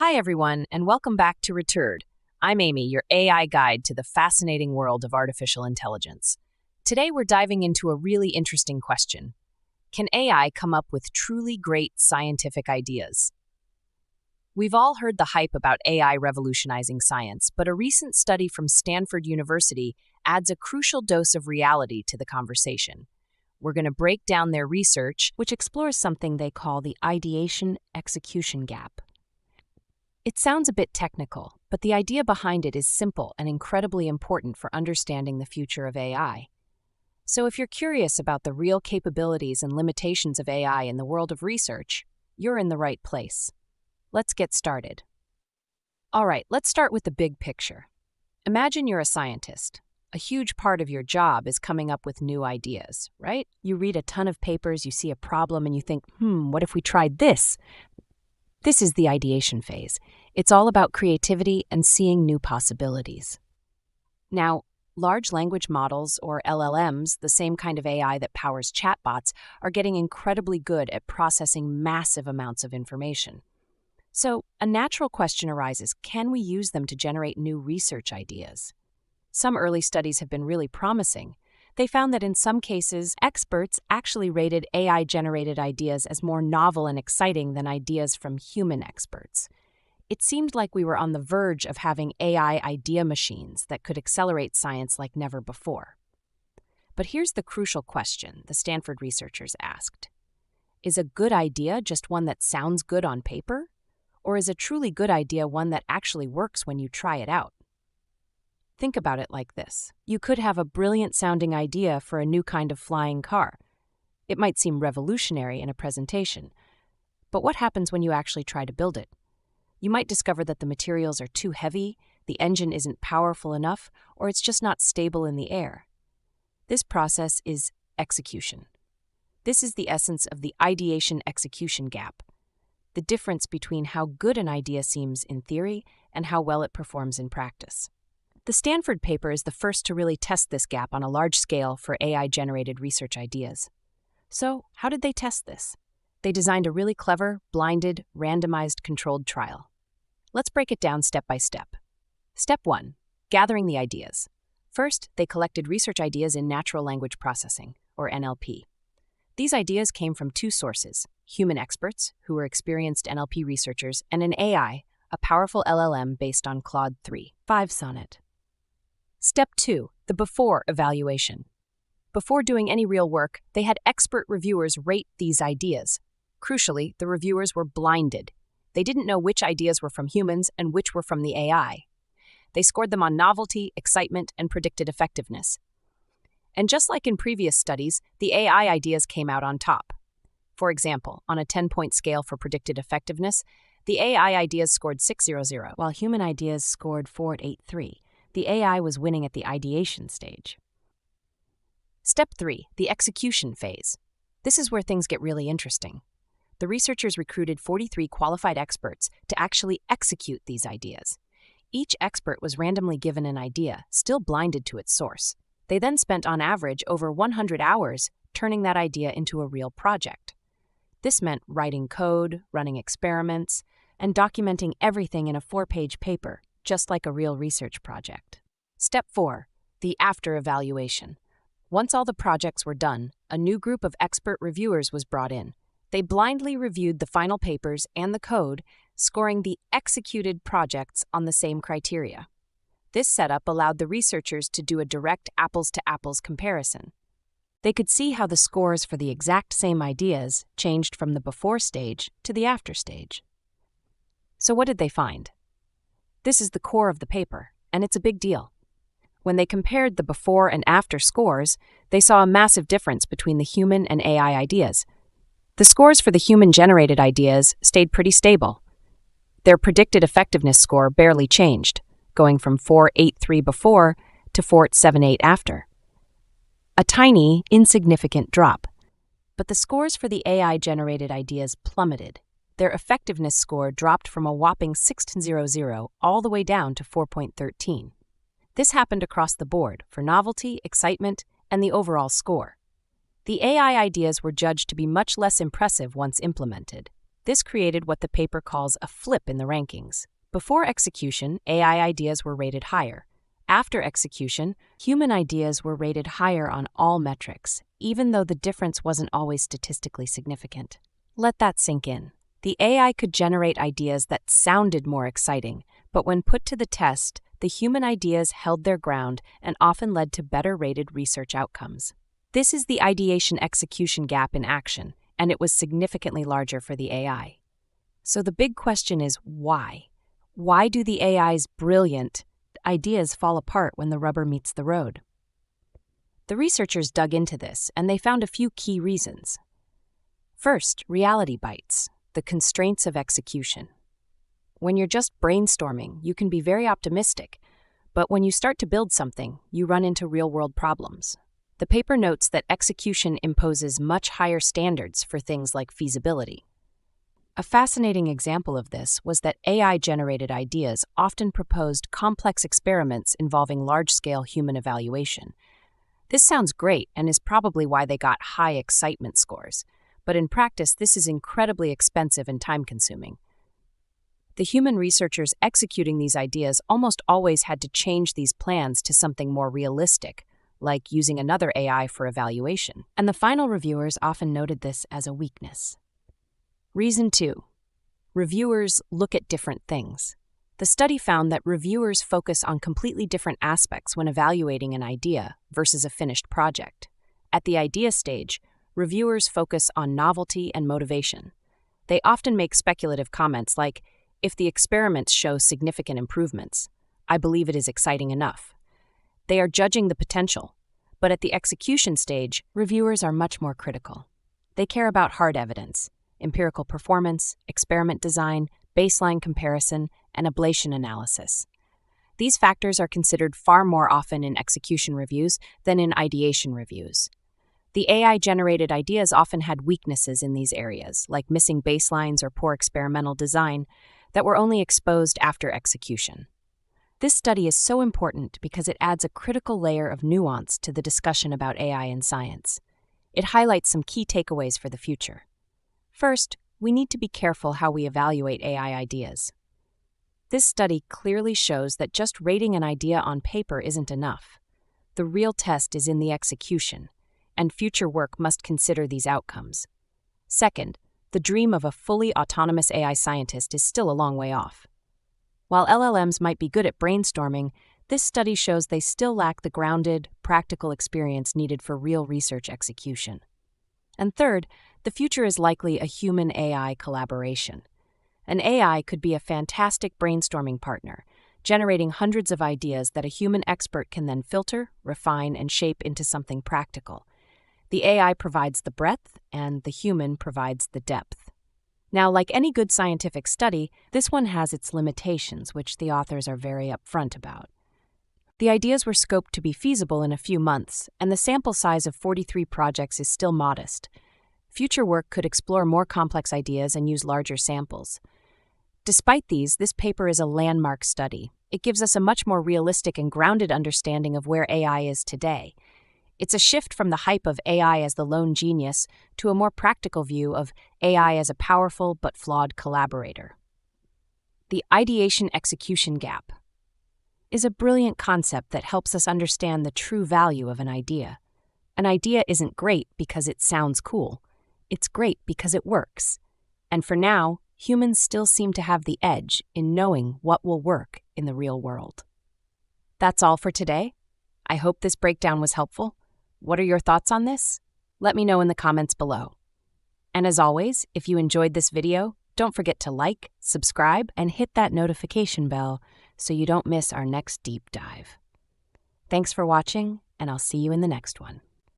Hi, everyone, and welcome back to Returd. I'm Amy, your AI guide to the fascinating world of artificial intelligence. Today, we're diving into a really interesting question. Can AI come up with truly great scientific ideas? We've all heard the hype about AI revolutionizing science, but a recent study from Stanford University adds a crucial dose of reality to the conversation. We're going to break down their research, which explores something they call the Ideation-Execution Gap. It sounds a bit technical, but the idea behind it is simple and incredibly important for understanding the future of AI. So if you're curious about the real capabilities and limitations of AI in the world of research, you're in the right place. Let's get started. All right, let's start with the big picture. Imagine you're a scientist. A huge part of your job is coming up with new ideas, right? You read a ton of papers, you see a problem, and you think, what if we tried this? This is the ideation phase. It's all about creativity and seeing new possibilities. Now, large language models, or LLMs, the same kind of AI that powers chatbots, are getting incredibly good at processing massive amounts of information. So, a natural question arises, can we use them to generate new research ideas? Some early studies have been really promising. They found that in some cases, experts actually rated AI-generated ideas as more novel and exciting than ideas from human experts. It seemed like we were on the verge of having AI idea machines that could accelerate science like never before. But here's the crucial question the Stanford researchers asked. Is a good idea just one that sounds good on paper? Or is a truly good idea one that actually works when you try it out? Think about it like this. You could have a brilliant-sounding idea for a new kind of flying car. It might seem revolutionary in a presentation. But what happens when you actually try to build it? You might discover that the materials are too heavy, the engine isn't powerful enough, or it's just not stable in the air. This process is execution. This is the essence of the ideation-execution gap, the difference between how good an idea seems in theory and how well it performs in practice. The Stanford paper is the first to really test this gap on a large scale for AI-generated research ideas. So, how did they test this? They designed a really clever, blinded, randomized controlled trial. Let's break it down step by step. Step 1. Gathering the ideas. First, they collected research ideas in natural language processing, or NLP. These ideas came from two sources: human experts, who were experienced NLP researchers, and an AI, a powerful LLM based on Claude 3.5 Sonnet. Step 2. The before evaluation. Before doing any real work, they had expert reviewers rate these ideas. Crucially, the reviewers were blinded. They didn't know which ideas were from humans and which were from the AI. They scored them on novelty, excitement, and predicted effectiveness. And just like in previous studies, the AI ideas came out on top. For example, on a 10-point scale for predicted effectiveness, the AI ideas scored 600, while human ideas scored 483. The AI was winning at the ideation stage. Step 3. The execution phase. This is where things get really interesting. The researchers recruited 43 qualified experts to actually execute these ideas. Each expert was randomly given an idea, still blinded to its source. They then spent on average over 100 hours turning that idea into a real project. This meant writing code, running experiments, and documenting everything in a 4-page paper, just like a real research project. Step 4. The after evaluation. Once all the projects were done, a new group of expert reviewers was brought in. They blindly reviewed the final papers and the code, scoring the executed projects on the same criteria. This setup allowed the researchers to do a direct apples-to-apples comparison. They could see how the scores for the exact same ideas changed from the before stage to the after stage. So what did they find? This is the core of the paper, and it's a big deal. When they compared the before and after scores, they saw a massive difference between the human and AI ideas. The scores for the human-generated ideas stayed pretty stable. Their predicted effectiveness score barely changed, going from 483 before to 478 after. A tiny, insignificant drop. But the scores for the AI-generated ideas plummeted. Their effectiveness score dropped from a whopping 600 all the way down to 4.13. This happened across the board for novelty, excitement, and the overall score. The AI ideas were judged to be much less impressive once implemented. This created what the paper calls a flip in the rankings. Before execution, AI ideas were rated higher. After execution, human ideas were rated higher on all metrics, even though the difference wasn't always statistically significant. Let that sink in. The AI could generate ideas that sounded more exciting, but when put to the test, the human ideas held their ground and often led to better-rated research outcomes. This is the ideation-execution gap in action, and it was significantly larger for the AI. So the big question is why? Why do the AI's brilliant ideas fall apart when the rubber meets the road? The researchers dug into this, and they found a few key reasons. First, reality bites, the constraints of execution. When you're just brainstorming, you can be very optimistic, but when you start to build something, you run into real-world problems. The paper notes that execution imposes much higher standards for things like feasibility. A fascinating example of this was that AI-generated ideas often proposed complex experiments involving large-scale human evaluation. This sounds great and is probably why they got high excitement scores, but in practice, this is incredibly expensive and time-consuming. The human researchers executing these ideas almost always had to change these plans to something more realistic, like using another AI for evaluation. And the final reviewers often noted this as a weakness. Reason 2. Reviewers look at different things. The study found that reviewers focus on completely different aspects when evaluating an idea versus a finished project. At the idea stage, reviewers focus on novelty and motivation. They often make speculative comments like, "If the experiments show significant improvements, I believe it is exciting enough." They are judging the potential, but at the execution stage, reviewers are much more critical. They care about hard evidence, empirical performance, experiment design, baseline comparison, and ablation analysis. These factors are considered far more often in execution reviews than in ideation reviews. The AI-generated ideas often had weaknesses in these areas, like missing baselines or poor experimental design, that were only exposed after execution. This study is so important because it adds a critical layer of nuance to the discussion about AI in science. It highlights some key takeaways for the future. First, we need to be careful how we evaluate AI ideas. This study clearly shows that just rating an idea on paper isn't enough. The real test is in the execution, and future work must consider these outcomes. Second, the dream of a fully autonomous AI scientist is still a long way off. While LLMs might be good at brainstorming, this study shows they still lack the grounded, practical experience needed for real research execution. And third, the future is likely a human-AI collaboration. An AI could be a fantastic brainstorming partner, generating hundreds of ideas that a human expert can then filter, refine, and shape into something practical. The AI provides the breadth, and the human provides the depth. Now, like any good scientific study, this one has its limitations, which the authors are very upfront about. The ideas were scoped to be feasible in a few months, and the sample size of 43 projects is still modest. Future work could explore more complex ideas and use larger samples. Despite these, this paper is a landmark study. It gives us a much more realistic and grounded understanding of where AI is today. It's a shift from the hype of AI as the lone genius to a more practical view of AI as a powerful but flawed collaborator. The ideation-execution gap is a brilliant concept that helps us understand the true value of an idea. An idea isn't great because it sounds cool. It's great because it works. And for now, humans still seem to have the edge in knowing what will work in the real world. That's all for today. I hope this breakdown was helpful. What are your thoughts on this? Let me know in the comments below. And as always, if you enjoyed this video, don't forget to like, subscribe, and hit that notification bell so you don't miss our next deep dive. Thanks for watching, and I'll see you in the next one.